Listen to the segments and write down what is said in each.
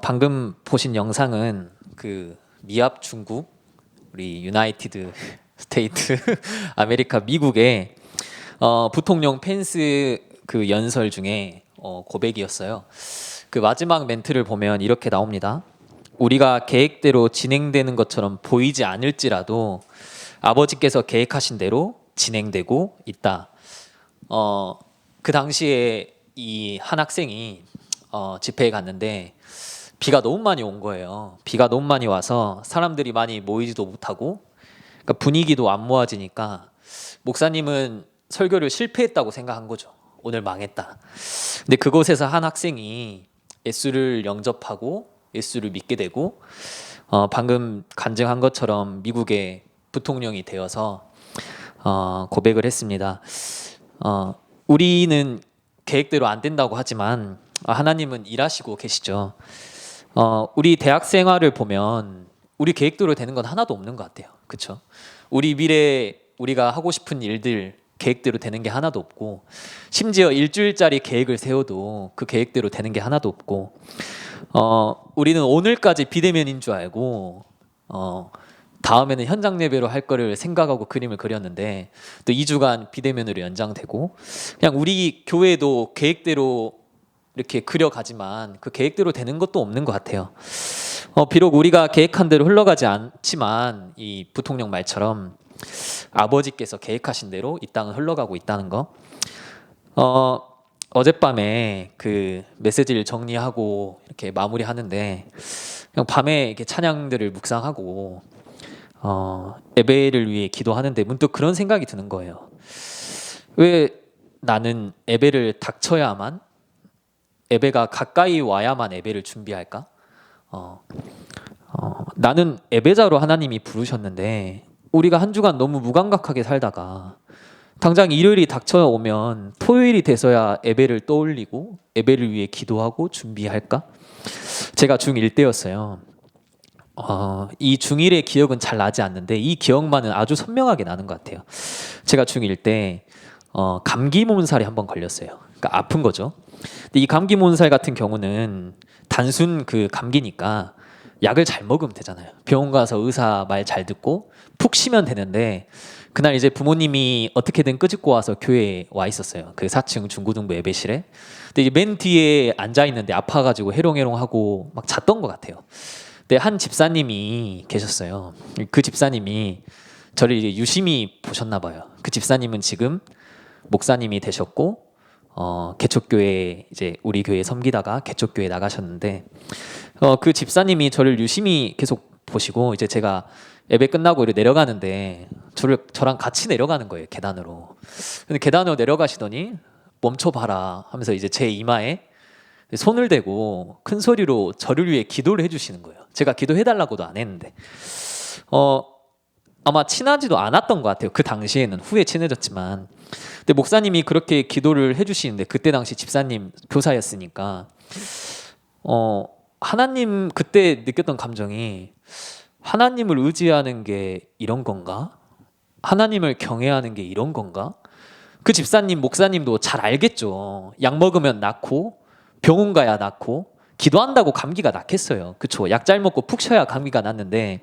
방금 보신 영상은 그 미합 중국, 우리 유나이티드 스테이트 아메리카 미국의 부통령 펜스 그 연설 중에 고백이었어요. 그 마지막 멘트를 보면 이렇게 나옵니다. 우리가 계획대로 진행되는 것처럼 보이지 않을지라도 아버지께서 계획하신 대로 진행되고 있다. 그 당시에 이 한 학생이 집회에 갔는데 비가 너무 많이 온 거예요. 비가 너무 많이 와서 사람들이 많이 모이지도 못하고, 그러니까 분위기도 안 모아지니까 목사님은 설교를 실패했다고 생각한 거죠. 오늘 망했다. 근데 그곳에서 한 학생이 예수를 영접하고 예수를 믿게 되고 방금 간증한 것처럼 미국의 부통령이 되어서 고백을 했습니다. 우리는 계획대로 안 된다고 하지만 하나님은 일하시고 계시죠. 우리 대학 생활을 보면 우리 계획대로 되는 건 하나도 없는 것 같아요. 그렇죠? 우리 미래 우리가 하고 싶은 일들 계획대로 되는 게 하나도 없고, 심지어 일주일짜리 계획을 세워도 그 계획대로 되는 게 하나도 없고, 우리는 오늘까지 비대면인 줄 알고 다음에는 현장 예배로 할 거를 생각하고 그림을 그렸는데 또 2주간 비대면으로 연장되고, 그냥 우리 교회도 계획대로 이렇게 그려가지만 그 계획대로 되는 것도 없는 것 같아요. 비록 우리가 계획한 대로 흘러가지 않지만 이 부통령 말처럼 아버지께서 계획하신 대로 이 땅은 흘러가고 있다는 거. 어젯밤에 그 메시지를 정리하고 이렇게 마무리하는데 그냥 밤에 이렇게 찬양들을 묵상하고 예배를 위해 기도하는데 문득 그런 생각이 드는 거예요. 왜 나는 예배를 닥쳐야만, 예배가 가까이 와야만 예배를 준비할까? 나는 예배자로 하나님이 부르셨는데 우리가 한 주간 너무 무감각하게 살다가 당장 일요일이 닥쳐오면 토요일이 돼서야 예배를 떠올리고 예배를 위해 기도하고 준비할까? 제가 중1 때였어요. 이 중1의 기억은 잘 나지 않는데 이 기억만은 아주 선명하게 나는 것 같아요. 제가 중1 때 감기 몸살에 한번 걸렸어요. 그러니까 아픈 거죠. 근데 이 감기 몸살 같은 경우는 단순 그 감기니까 약을 잘 먹으면 되잖아요. 병원 가서 의사 말 잘 듣고 푹 쉬면 되는데, 그날 이제 부모님이 어떻게든 끄집고 와서 교회에 와 있었어요. 그 4층 중고등부 예배실에. 근데 이제 맨 뒤에 앉아 있는데 아파가지고 해롱해롱하고 막 잤던 것 같아요. 근데 한 집사님이 계셨어요. 그 집사님이 저를 이제 유심히 보셨나 봐요. 그 집사님은 지금 목사님이 되셨고 개척교회, 이제 우리 교회 섬기다가 개척교회 나가셨는데 그 집사님이 저를 유심히 계속 보시고, 이제 제가 예배 끝나고 이렇게 내려가는데 저랑 같이 내려가는 거예요, 계단으로. 근데 계단으로 내려가시더니 멈춰봐라 하면서 이제 제 이마에 손을 대고 큰 소리로 저를 위해 기도를 해주시는 거예요. 제가 기도해달라고도 안 했는데 아마 친하지도 않았던 것 같아요. 그 당시에는. 후에 친해졌지만. 근데 목사님이 그렇게 기도를 해주시는데, 그때 당시 집사님 교사였으니까 하나님, 그때 느꼈던 감정이, 하나님을 의지하는 게 이런 건가? 하나님을 경외하는 게 이런 건가? 그 집사님, 목사님도 잘 알겠죠. 약 먹으면 낫고 병원 가야 낫고 기도한다고 감기가 낫겠어요. 그쵸? 약 잘 먹고 푹 쉬어야 감기가 낫는데,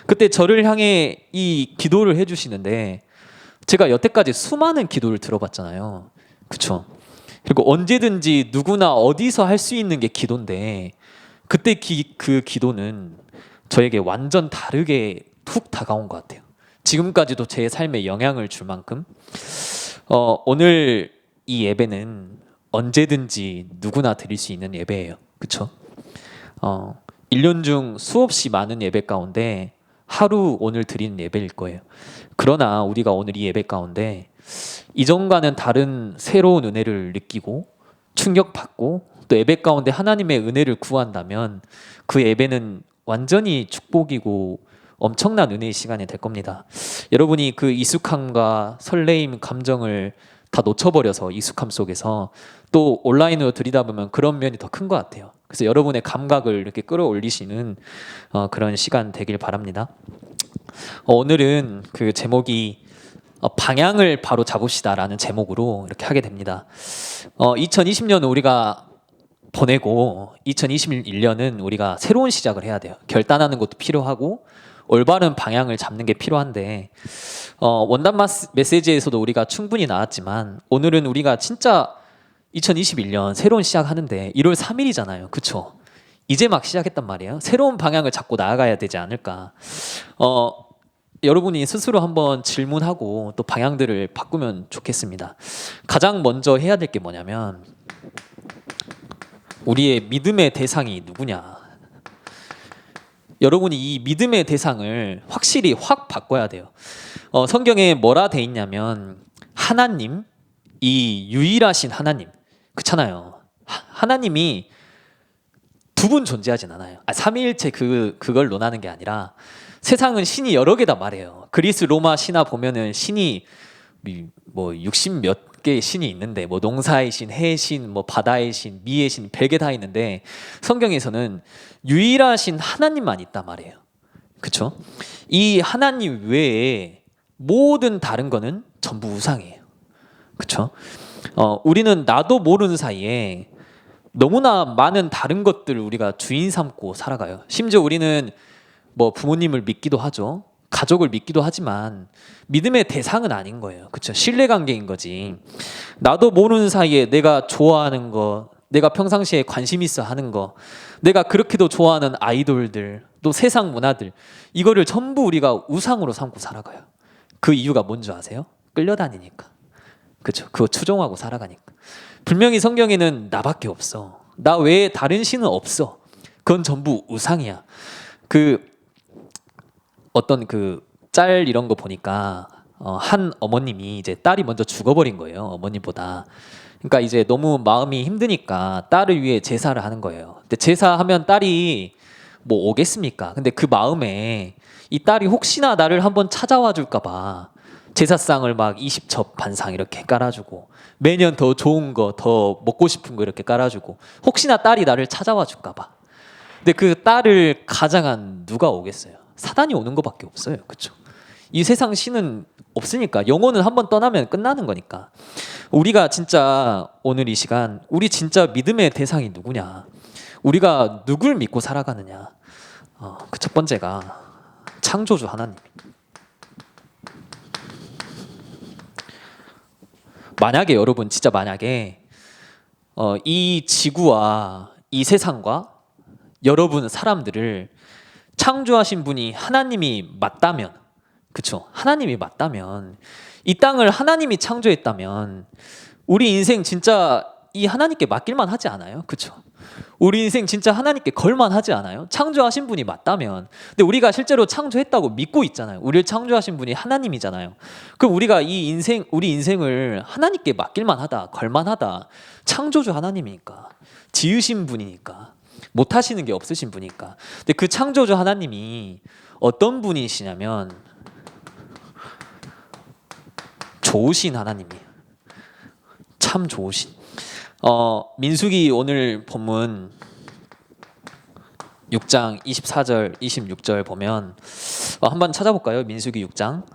그때 저를 향해 이 기도를 해주시는데 제가 여태까지 수많은 기도를 들어봤잖아요. 그쵸? 그리고 언제든지 누구나 어디서 할 수 있는 게 기도인데, 그때 그 기도는 저에게 완전 다르게 툭 다가온 것 같아요. 지금까지도 제 삶에 영향을 줄 만큼. 오늘 이 예배는 언제든지 누구나 드릴 수 있는 예배예요. 그쵸? 1년 중 수없이 많은 예배 가운데 하루 오늘 드리는 예배일 거예요. 그러나 우리가 오늘 이 예배 가운데 이전과는 다른 새로운 은혜를 느끼고 충격받고 또 예배 가운데 하나님의 은혜를 구한다면 그 예배는 완전히 축복이고 엄청난 은혜의 시간이 될 겁니다. 여러분이 그 익숙함과 설레임 감정을 다 놓쳐버려서 익숙함 속에서 또 온라인으로 드리다 보면 그런 면이 더 큰 것 같아요. 그래서 여러분의 감각을 이렇게 끌어올리시는 그런 시간 되길 바랍니다. 오늘은 그 제목이 방향을 바로 잡읍시다라는 제목으로 이렇게 하게 됩니다. 2020년은 우리가 보내고 2021년은 우리가 새로운 시작을 해야 돼요. 결단하는 것도 필요하고 올바른 방향을 잡는 게 필요한데 원단 메시지에서도 우리가 충분히 나왔지만 오늘은 우리가 진짜 2021년 새로운 시작하는데 1월 3일이잖아요. 그쵸? 이제 막 시작했단 말이에요. 새로운 방향을 잡고 나아가야 되지 않을까. 여러분이 스스로 한번 질문하고 또 방향들을 바꾸면 좋겠습니다. 가장 먼저 해야 될 게 뭐냐면 우리의 믿음의 대상이 누구냐. 여러분이 이 믿음의 대상을 확실히 확 바꿔야 돼요. 성경에 뭐라 돼 있냐면 하나님, 이 유일하신 하나님, 그렇잖아요. 하나님이 두 분 존재하진 않아요. 삼위일체 그걸 논하는 게 아니라 세상은 신이 여러 개다 말해요. 그리스 로마 신화 보면은 신이 뭐 60 몇 개의 신이 있는데 뭐 농사의 신, 해의 신, 뭐 바다의 신, 미의 신, 별게 다 있는데 성경에서는 유일하신 하나님만 있단 말이에요. 그렇죠? 이 하나님 외에 모든 다른 거는 전부 우상이에요. 그렇죠? 우리는 나도 모르는 사이에 너무나 많은 다른 것들을 우리가 주인 삼고 살아가요. 심지어 우리는 뭐 부모님을 믿기도 하죠. 가족을 믿기도 하지만 믿음의 대상은 아닌 거예요. 그렇죠? 신뢰관계인 거지. 나도 모르는 사이에 내가 좋아하는 거, 내가 평상시에 관심 있어 하는 거, 내가 그렇게도 좋아하는 아이돌들, 또 세상 문화들, 이거를 전부 우리가 우상으로 삼고 살아가요. 그 이유가 뭔지 아세요? 끌려다니니까. 그렇죠? 그거 추종하고 살아가니까. 분명히 성경에는 나밖에 없어. 나 외에 다른 신은 없어. 그건 전부 우상이야. 어떤 짤 이런 거 보니까 한 어머님이 이제 딸이 먼저 죽어버린 거예요. 어머님보다. 그러니까 이제 너무 마음이 힘드니까 딸을 위해 제사를 하는 거예요. 근데 제사하면 딸이 뭐 오겠습니까? 근데 그 마음에 이 딸이 혹시나 나를 한번 찾아와 줄까 봐 제사상을 막 20첩 반상 이렇게 깔아주고 매년 더 좋은 거, 더 먹고 싶은 거 이렇게 깔아주고 혹시나 딸이 나를 찾아와 줄까 봐. 근데 그 딸을 가장한 누가 오겠어요? 사단이 오는 것밖에 없어요. 그렇죠? 이 세상 신은 없으니까 영혼은 한번 떠나면 끝나는 거니까. 우리가 진짜 오늘 이 시간 우리 진짜 믿음의 대상이 누구냐? 우리가 누굴 믿고 살아가느냐? 그 첫 번째가 창조주 하나님. 만약에 여러분 진짜 만약에 이 지구와 이 세상과 여러분 사람들을 창조하신 분이 하나님이 맞다면, 그쵸? 하나님이 맞다면, 이 땅을 하나님이 창조했다면 우리 인생 진짜 이 하나님께 맡길만 하지 않아요? 그쵸? 우리 인생 진짜 하나님께 걸만 하지 않아요? 창조하신 분이 맞다면. 근데 우리가 실제로 창조했다고 믿고 있잖아요. 우리를 창조하신 분이 하나님이잖아요. 그럼 우리가 우리 인생을 하나님께 맡길만 하다, 걸만 하다. 창조주 하나님이니까, 지으신 분이니까, 못하시는 게 없으신 분이니까. 근데 그 창조주 하나님이 어떤 분이시냐면 좋으신 하나님이에요. 참 좋으신. 민수기 오늘 본문 6장 24절 26절 보면 한번 찾아볼까요? 민수기 6장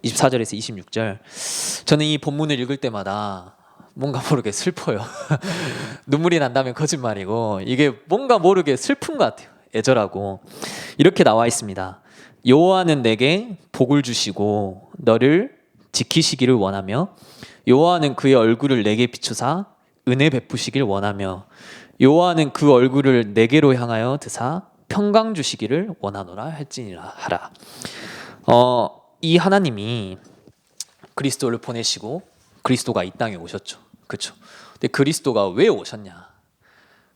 24절에서 26절. 저는 이 본문을 읽을 때마다 뭔가 모르게 슬퍼요. 눈물이 난다면 거짓말이고 이게 뭔가 모르게 슬픈 것 같아요. 애절하고 이렇게 나와 있습니다. 여호와는 내게 복을 주시고 너를 지키시기를 원하며 여호와는 그의 얼굴을 내게 비추사 은혜 베푸시길 원하며 여호와는 그 얼굴을 내게로 향하여 드사 평강 주시기를 원하노라 할지니라 하라. 이 하나님이 그리스도를 보내시고 그리스도가 이 땅에 오셨죠. 그렇죠? 근데 그리스도가 왜 오셨냐?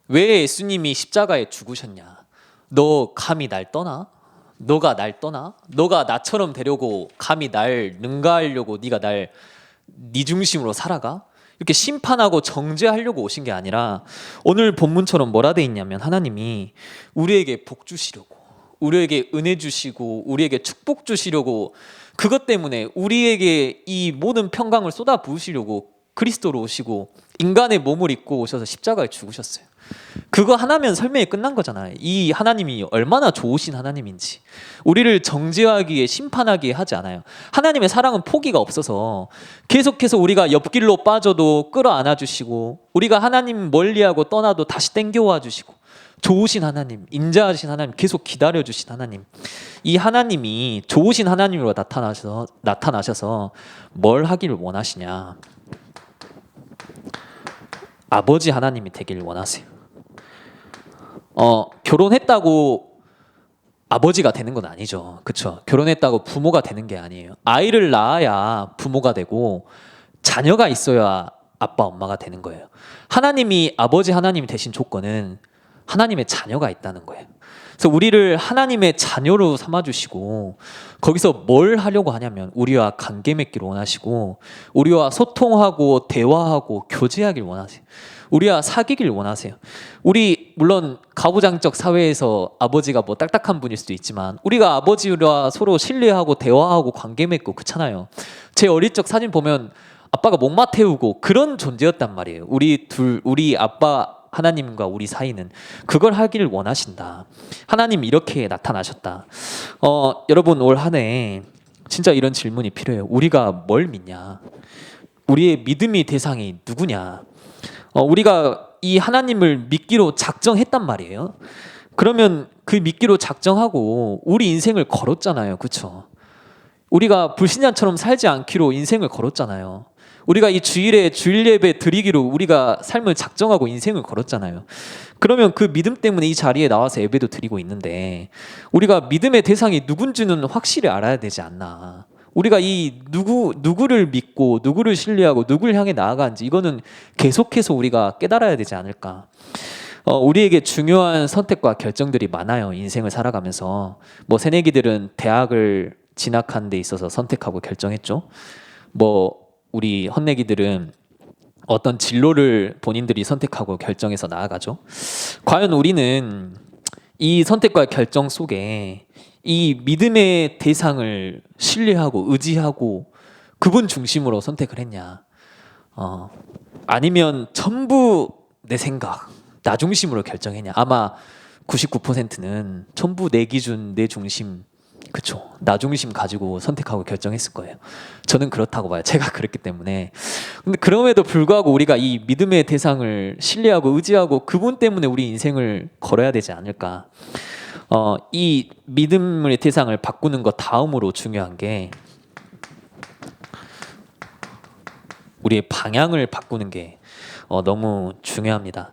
왜 예수님이 십자가에 죽으셨냐? 너 감히 날 떠나? 너가 날 떠나? 너가 나처럼 되려고 감히 날 능가하려고 네가 네 중심으로 살아가? 이렇게 심판하고 정죄하려고 오신 게 아니라 오늘 본문처럼 뭐라 돼 있냐면 하나님이 우리에게 복 주시려고, 우리에게 은혜 주시고 우리에게 축복 주시려고, 그것 때문에 우리에게 이 모든 평강을 쏟아 부으시려고 그리스도로 오시고 인간의 몸을 입고 오셔서 십자가에 죽으셨어요. 그거 하나면 설명이 끝난 거잖아요. 이 하나님이 얼마나 좋으신 하나님인지. 우리를 정죄하기에 심판하기에 하지 않아요. 하나님의 사랑은 포기가 없어서 계속해서 우리가 옆길로 빠져도 끌어안아 주시고, 우리가 하나님 멀리하고 떠나도 다시 땡겨와 주시고, 좋으신 하나님, 인자하신 하나님, 계속 기다려 주신 하나님. 이 하나님이 좋으신 하나님으로 나타나셔서 뭘 하기를 원하시냐? 아버지 하나님이 되기를 원하세요. 결혼했다고 아버지가 되는 건 아니죠. 그렇죠? 결혼했다고 부모가 되는 게 아니에요. 아이를 낳아야 부모가 되고 자녀가 있어야 아빠 엄마가 되는 거예요. 하나님이 아버지 하나님이 되신 조건은 하나님의 자녀가 있다는 거예요. 그래서 우리를 하나님의 자녀로 삼아주시고, 거기서 뭘 하려고 하냐면 우리와 관계 맺기를 원하시고, 우리와 소통하고 대화하고 교제하길 원하세요. 우리와 사귀길 원하세요. 우리 물론 가부장적 사회에서 아버지가 뭐 딱딱한 분일 수도 있지만 우리가 아버지와 서로 신뢰하고 대화하고 관계 맺고 그렇잖아요. 제 어릴 적 사진 보면 아빠가 목마 태우고 그런 존재였단 말이에요. 우리 아빠 하나님과 우리 사이는 그걸 하기를 원하신다. 하나님 이렇게 나타나셨다. 여러분 올 한 해 진짜 이런 질문이 필요해요. 우리가 뭘 믿냐? 우리의 믿음의 대상이 누구냐? 우리가 이 하나님을 믿기로 작정했단 말이에요. 그러면 그 믿기로 작정하고 우리 인생을 걸었잖아요. 그렇죠? 우리가 불신자처럼 살지 않기로 인생을 걸었잖아요. 우리가 이 주일에 주일 예배 드리기로 우리가 삶을 작정하고 인생을 걸었잖아요. 그러면 그 믿음 때문에 이 자리에 나와서 예배도 드리고 있는데, 우리가 믿음의 대상이 누군지는 확실히 알아야 되지 않나. 우리가 이 누구를 믿고 누구를 신뢰하고 누구를 향해 나아가는지 이거는 계속해서 우리가 깨달아야 되지 않을까. 우리에게 중요한 선택과 결정들이 많아요. 인생을 살아가면서. 뭐 새내기들은 대학을 진학하는 데 있어서 선택하고 결정했죠. 뭐 우리 헌내기들은 어떤 진로를 본인들이 선택하고 결정해서 나아가죠. 과연 우리는 이 선택과 결정 속에 이 믿음의 대상을 신뢰하고 의지하고 그분 중심으로 선택을 했냐? 아니면 전부 내 생각, 나 중심으로 결정했냐? 아마 99%는 전부 내 기준, 내 중심, 그쵸? 나 중심 가지고 선택하고 결정했을 거예요. 저는 그렇다고 봐요. 제가 그랬기 때문에. 근데 그럼에도 불구하고 우리가 이 믿음의 대상을 신뢰하고 의지하고 그분 때문에 우리 인생을 걸어야 되지 않을까? 이 믿음의 대상을 바꾸는 것 다음으로 중요한 게 우리의 방향을 바꾸는 게 너무 중요합니다.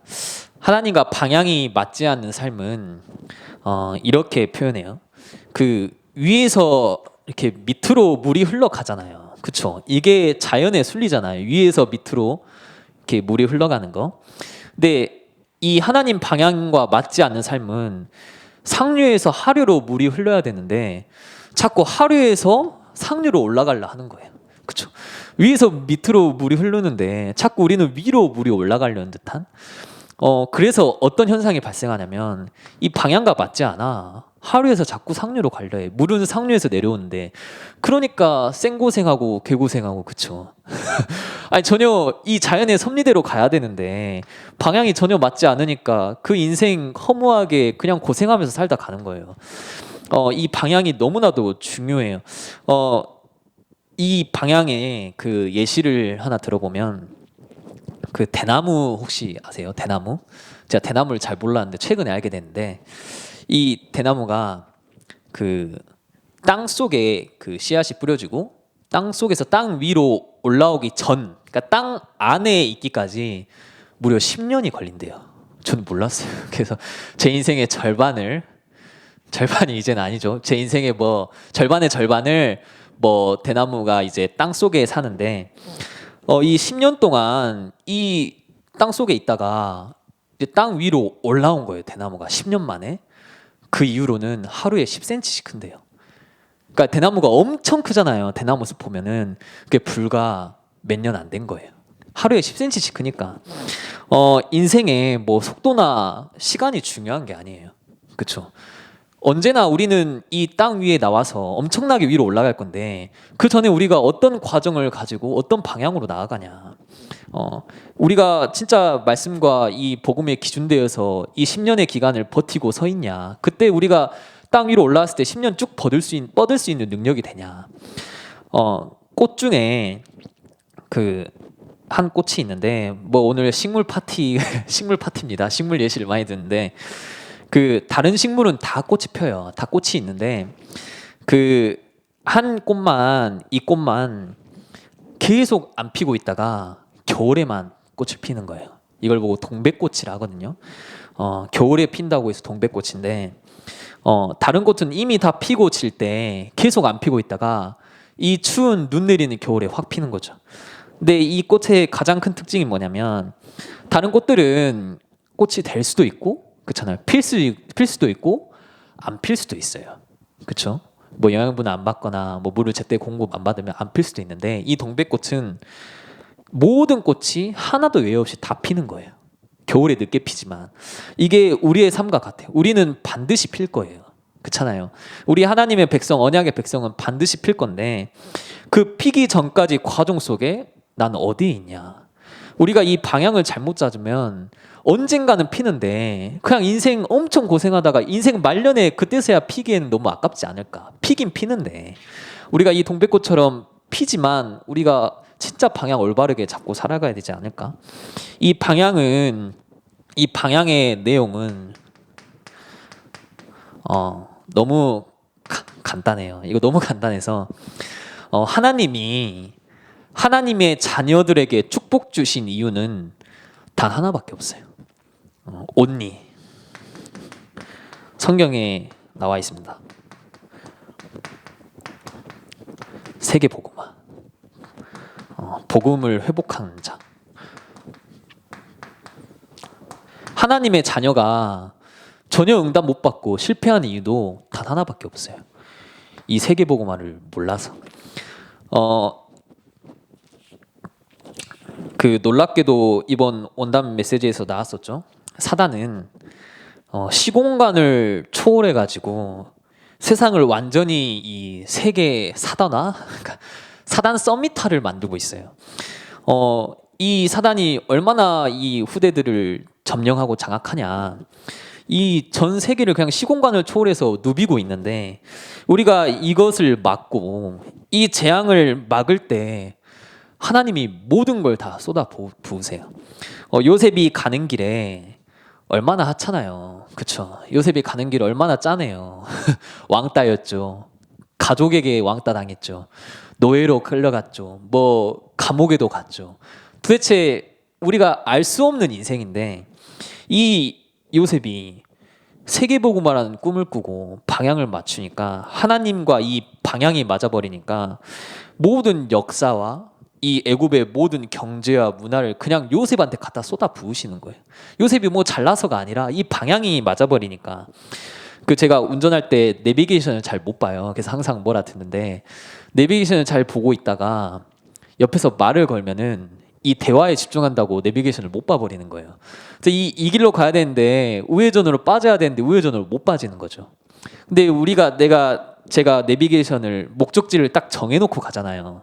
하나님과 방향이 맞지 않는 삶은 이렇게 표현해요. 그 위에서 이렇게 밑으로 물이 흘러가잖아요. 그렇죠? 이게 자연의 순리잖아요. 위에서 밑으로 이렇게 물이 흘러가는 거. 근데 이 하나님 방향과 맞지 않는 삶은 상류에서 하류로 물이 흘러야 되는데 자꾸 하류에서 상류로 올라가려 하는 거예요. 그렇죠? 위에서 밑으로 물이 흐르는데 자꾸 우리는 위로 물이 올라가려는 듯한. 그래서 어떤 현상이 발생하냐면 이 방향과 맞지 않아. 하류에서 자꾸 상류로 가려 해. 물은 상류에서 내려오는데, 그러니까 생고생하고 개고생하고. 그쵸? 아니 전혀 이 자연의 섭리대로 가야 되는데 방향이 전혀 맞지 않으니까 그 인생 허무하게 그냥 고생하면서 살다 가는 거예요. 이 방향이 너무나도 중요해요. 이 방향의 그 예시를 하나 들어보면, 그 대나무 혹시 아세요? 대나무? 제가 대나무를 잘 몰랐는데 최근에 알게 됐는데, 이 대나무가 그 땅 속에 그 씨앗이 뿌려지고 땅 속에서 땅 위로 올라오기 전, 그러니까 땅 안에 있기까지 무려 10년이 걸린대요. 저는 몰랐어요. 그래서 제 인생의 절반이 이제는 아니죠. 제 인생의 뭐 절반의 절반을 뭐 대나무가 이제 땅 속에 사는데, 이 10년 동안 이 땅 속에 있다가 이제 땅 위로 올라온 거예요. 대나무가 10년 만에. 그 이후로는 하루에 10cm씩 큰대요. 그러니까 대나무가 엄청 크잖아요. 대나무 숲 보면은 그게 불과 몇 년 안 된 거예요. 하루에 10cm씩 크니까 인생에 뭐 속도나 시간이 중요한 게 아니에요. 그렇죠? 언제나 우리는 이 땅 위에 나와서 엄청나게 위로 올라갈 건데 그 전에 우리가 어떤 과정을 가지고 어떤 방향으로 나아가냐. 우리가 진짜 말씀과 이 복음에 기준되어서 이 10년의 기간을 버티고 서 있냐. 그때 우리가 땅 위로 올라왔을 때 10년 쭉 뻗을 수 있는 능력이 되냐. 꽃 중에 그 한 꽃이 있는데 뭐 오늘 식물 파티입니다. 식물 예시를 많이 듣는데 그 다른 식물은 다 꽃이 펴요. 다 꽃이 있는데 그 한 꽃만 이 꽃만 계속 안 피고 있다가 겨울에만 꽃을 피는 거예요. 이걸 보고 동백꽃이라 하거든요. 겨울에 핀다고 해서 동백꽃인데 다른 꽃은 이미 다 피고 질 때 계속 안 피고 있다가 이 추운 눈 내리는 겨울에 확 피는 거죠. 근데 이 꽃의 가장 큰 특징이 뭐냐면 다른 꽃들은 꽃이 될 수도 있고 그렇잖아요. 필 수도 있고 안 필 수도 있어요. 그렇죠? 뭐 영양분을 안 받거나 뭐 물을 제때 공급 안 받으면 안 필 수도 있는데 이 동백꽃은 모든 꽃이 하나도 외에 없이 다 피는 거예요. 겨울에 늦게 피지만 이게 우리의 삶과 같아요. 우리는 반드시 필 거예요. 그렇잖아요. 우리 하나님의 백성, 언약의 백성은 반드시 필 건데 그 피기 전까지 과정 속에 난 어디에 있냐. 우리가 이 방향을 잘못 잡으면 언젠가는 피는데 그냥 인생 엄청 고생하다가 인생 말년에 그때서야 피기에는 너무 아깝지 않을까. 피긴 피는데 우리가 이 동백꽃처럼 피지만 우리가 진짜 방향 올바르게 잡고 살아가야 되지 않을까. 이 방향의 내용은 너무 간단해요. 이거 너무 간단해서 하나님의 자녀들에게 축복 주신 이유는 단 하나밖에 없어요. only. 성경에 나와 있습니다. 세계 복음화. 복음을 회복하는 자. 하나님의 자녀가 전혀 응답 못 받고 실패하는 이유도 단 하나밖에 없어요. 이 세계 복음화를 몰라서. 그 놀랍게도 이번 원담 메시지에서 나왔었죠. 사단은 시공간을 초월해 가지고 세상을 완전히 이 세계 사단화, 그러니까 사단 서밋화를 만들고 있어요. 이 사단이 얼마나 이 후대들을 점령하고 장악하냐. 이 전 세계를 그냥 시공간을 초월해서 누비고 있는데 우리가 이것을 막고 이 재앙을 막을 때 하나님이 모든 걸 다 쏟아 부으세요. 요셉이 가는 길에 얼마나 하찮아요. 그쵸? 요셉이 가는 길 얼마나 짜네요. 왕따였죠. 가족에게 왕따 당했죠. 노예로 끌려갔죠. 뭐 감옥에도 갔죠. 도대체 우리가 알 수 없는 인생인데 이 요셉이 세계복음화라는 꿈을 꾸고 방향을 맞추니까 하나님과 이 방향이 맞아버리니까 모든 역사와 이 애굽의 모든 경제와 문화를 그냥 요셉한테 갖다 쏟아 부으시는 거예요. 요셉이 뭐 잘나서가 아니라 이 방향이 맞아버리니까. 그 제가 운전할 때 내비게이션을 잘 못 봐요. 그래서 항상 뭐라 듣는데 내비게이션을 잘 보고 있다가 옆에서 말을 걸면은 이 대화에 집중한다고 내비게이션을 못 봐버리는 거예요. 그래서 이 길로 가야 되는데 우회전으로 빠져야 되는데 우회전으로 못 빠지는 거죠. 근데 제가 내비게이션을 목적지를 딱 정해놓고 가잖아요.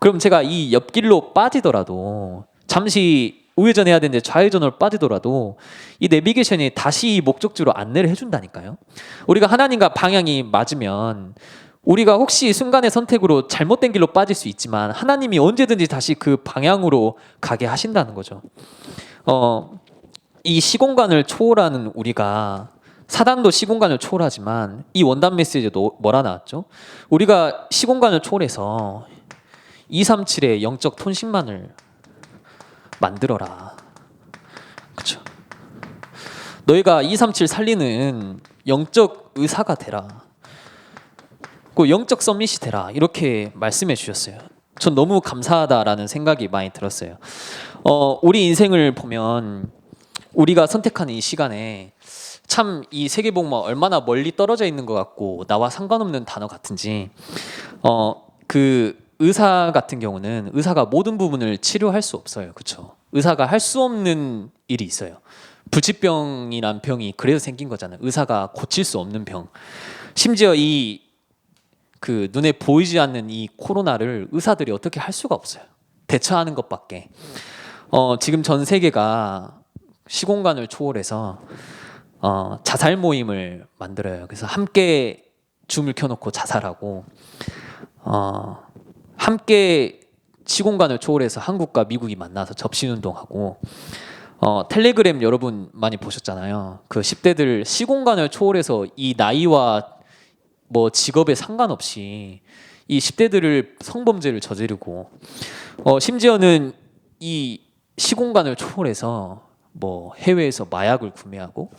그럼 제가 이 옆길로 빠지더라도 잠시 우회전해야 되는데 좌회전으로 빠지더라도 이 내비게이션이 다시 이 목적지로 안내를 해준다니까요. 우리가 하나님과 방향이 맞으면 우리가 혹시 순간의 선택으로 잘못된 길로 빠질 수 있지만 하나님이 언제든지 다시 그 방향으로 가게 하신다는 거죠. 이 시공간을 초월하는 우리가 사단도 시공간을 초월하지만 이 원단 메시지도 뭐라 나왔죠? 우리가 시공간을 초월해서 237의 영적 통신망을 만들어라. 그렇죠? 너희가 237 살리는 영적 의사가 되라. 그 영적 서밋이 되라. 이렇게 말씀해 주셨어요. 전 너무 감사하다라는 생각이 많이 들었어요. 우리 인생을 보면 우리가 선택하는 이 시간에 참 이 세계복음화 얼마나 멀리 떨어져 있는 것 같고 나와 상관없는 단어 같은지 그 의사 같은 경우는 의사가 모든 부분을 치료할 수 없어요. 그렇죠? 의사가 할 수 없는 일이 있어요. 불치병이란 병이 그래서 생긴 거잖아요. 의사가 고칠 수 없는 병. 심지어 이 그 눈에 보이지 않는 이 코로나를 의사들이 어떻게 할 수가 없어요. 대처하는 것밖에. 지금 전 세계가 시공간을 초월해서 자살 모임을 만들어요. 그래서 함께 줌을 켜놓고 자살하고 함께 시공간을 초월해서 한국과 미국이 만나서 접신운동하고 텔레그램 여러분 많이 보셨잖아요. 그 10대들 시공간을 초월해서 이 나이와 뭐 직업에 상관없이 이 10대들을 성범죄를 저지르고 심지어는 이 시공간을 초월해서 뭐 해외에서 마약을 구매하고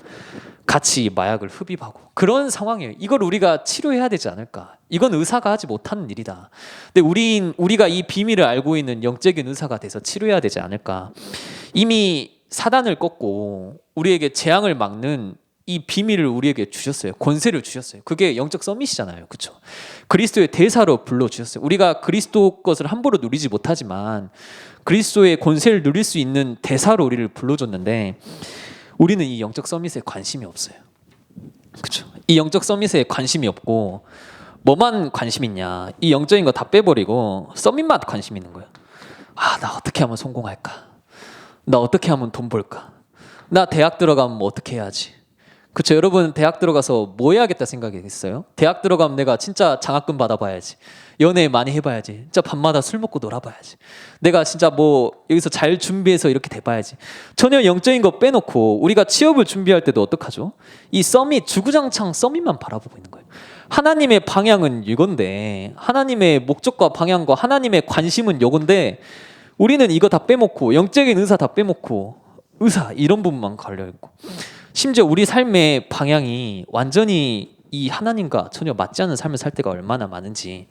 같이 마약을 흡입하고 그런 상황이에요. 이걸 우리가 치료해야 되지 않을까? 이건 의사가 하지 못하는 일이다. 근데 우리가 이 비밀을 알고 있는 영적인 의사가 돼서 치료해야 되지 않을까? 이미 사단을 꺾고 우리에게 재앙을 막는 이 비밀을 우리에게 주셨어요. 권세를 주셨어요. 그게 영적 서밋이잖아요. 그렇죠? 그리스도의 대사로 불러주셨어요. 우리가 그리스도 것을 함부로 누리지 못하지만 그리스도의 권세를 누릴 수 있는 대사로 우리를 불러줬는데 우리는 이 영적 서밋에 관심이 없어요. 그렇죠? 이 영적 서밋에 관심이 없고 뭐만 관심 있냐? 이 영적인 거 다 빼버리고 서밋만 관심 있는 거예요. 나 어떻게 하면 성공할까? 나 어떻게 하면 돈 벌까? 나 대학 들어가면 뭐 어떻게 해야지? 그렇죠. 여러분 대학 들어가서 뭐 해야겠다 생각했어요? 대학 들어가면 내가 진짜 장학금 받아봐야지. 연애 많이 해봐야지. 진짜 밤마다 술 먹고 놀아봐야지. 내가 진짜 뭐 여기서 잘 준비해서 이렇게 돼봐야지. 전혀 영적인 거 빼놓고 우리가 취업을 준비할 때도 어떡하죠? 이 서밋, 주구장창 서밋만 바라보고 있는 거예요. 하나님의 방향은 이건데 하나님의 목적과 방향과 하나님의 관심은 요건데 우리는 이거 다 빼먹고 영적인 의사 다 빼먹고 의사 이런 부분만 갈려있고 심지어 우리 삶의 방향이 완전히 이 하나님과 전혀 맞지 않는 삶을 살 때가 얼마나 많은지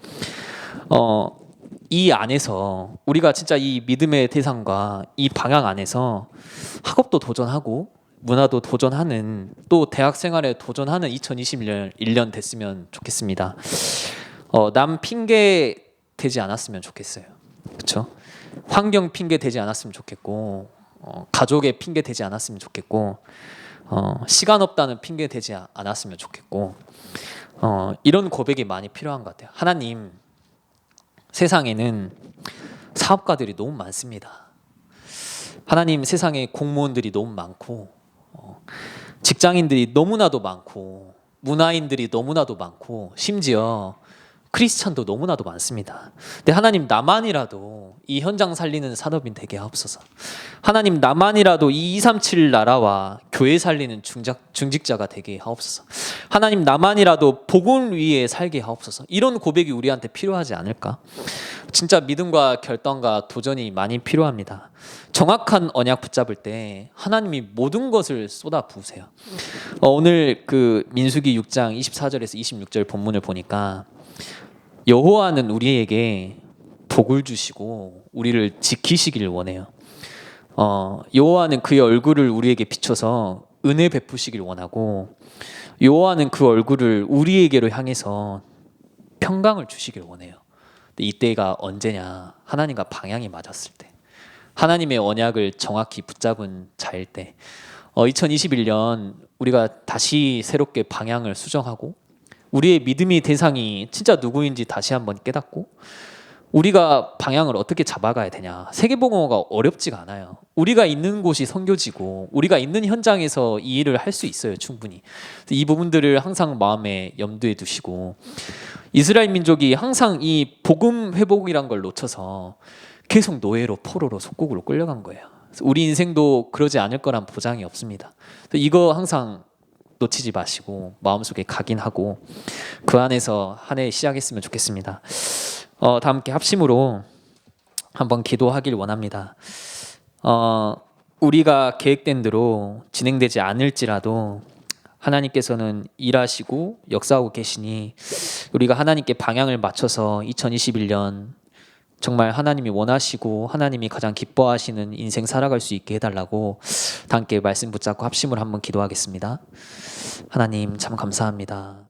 이 안에서 우리가 진짜 이 믿음의 대상과 이 방향 안에서 학업도 도전하고 문화도 도전하는 또 대학 생활에 도전하는 2021년 됐으면 좋겠습니다. 남 핑계 되지 않았으면 좋겠어요. 그렇죠? 환경 핑계 되지 않았으면 좋겠고 가족의 핑계 되지 않았으면 좋겠고 시간 없다는 핑계 되지 않았으면 좋겠고 이런 고백이 많이 필요한 것 같아요. 하나님, 세상에는 사업가들이 너무 많습니다. 하나님, 세상에 공무원들이 너무 많고 직장인들이 너무나도 많고 문화인들이 너무나도 많고 심지어 크리스찬도 너무나도 많습니다. 근데 하나님 나만이라도 이 현장 살리는 산업인 되게 하옵소서. 하나님 나만이라도 이 237 나라와 교회 살리는 중직자가 되게 하옵소서. 하나님 나만이라도 복음 위에 살게 하옵소서. 이런 고백이 우리한테 필요하지 않을까? 진짜 믿음과 결단과 도전이 많이 필요합니다. 정확한 언약 붙잡을 때 하나님이 모든 것을 쏟아 부으세요. 오늘 그 민수기 6장 24절에서 26절 본문을 보니까 여호와는 우리에게 복을 주시고 우리를 지키시길 원해요. 여호와는 그의 얼굴을 우리에게 비춰서 은혜 베푸시길 원하고 여호와는 그 얼굴을 우리에게로 향해서 평강을 주시길 원해요. 근데 이때가 언제냐? 하나님과 방향이 맞았을 때, 하나님의 언약을 정확히 붙잡은 자일 때. 2021년 우리가 다시 새롭게 방향을 수정하고 우리의 믿음의 대상이 진짜 누구인지 다시 한번 깨닫고 우리가 방향을 어떻게 잡아가야 되냐. 세계복음화가 어렵지가 않아요. 우리가 있는 곳이 선교지고 우리가 있는 현장에서 이 일을 할 수 있어요. 충분히. 이 부분들을 항상 마음에 염두에 두시고 이스라엘 민족이 항상 이 복음 회복이란 걸 놓쳐서 계속 노예로 포로로 속국으로 끌려간 거예요. 우리 인생도 그러지 않을 거란 보장이 없습니다. 이거 항상 놓치지 마시고 마음속에 각인하고 그 안에서 한 해 시작했으면 좋겠습니다. 다 함께 합심으로 한번 기도하길 원합니다. 우리가 계획된 대로 진행되지 않을지라도 하나님께서는 일하시고 역사하고 계시니 우리가 하나님께 방향을 맞춰서 2021년 정말 하나님이 원하시고 하나님이 가장 기뻐하시는 인생 살아갈 수 있게 해달라고 다 함께 말씀 붙잡고 합심을 한번 기도하겠습니다. 하나님 참 감사합니다.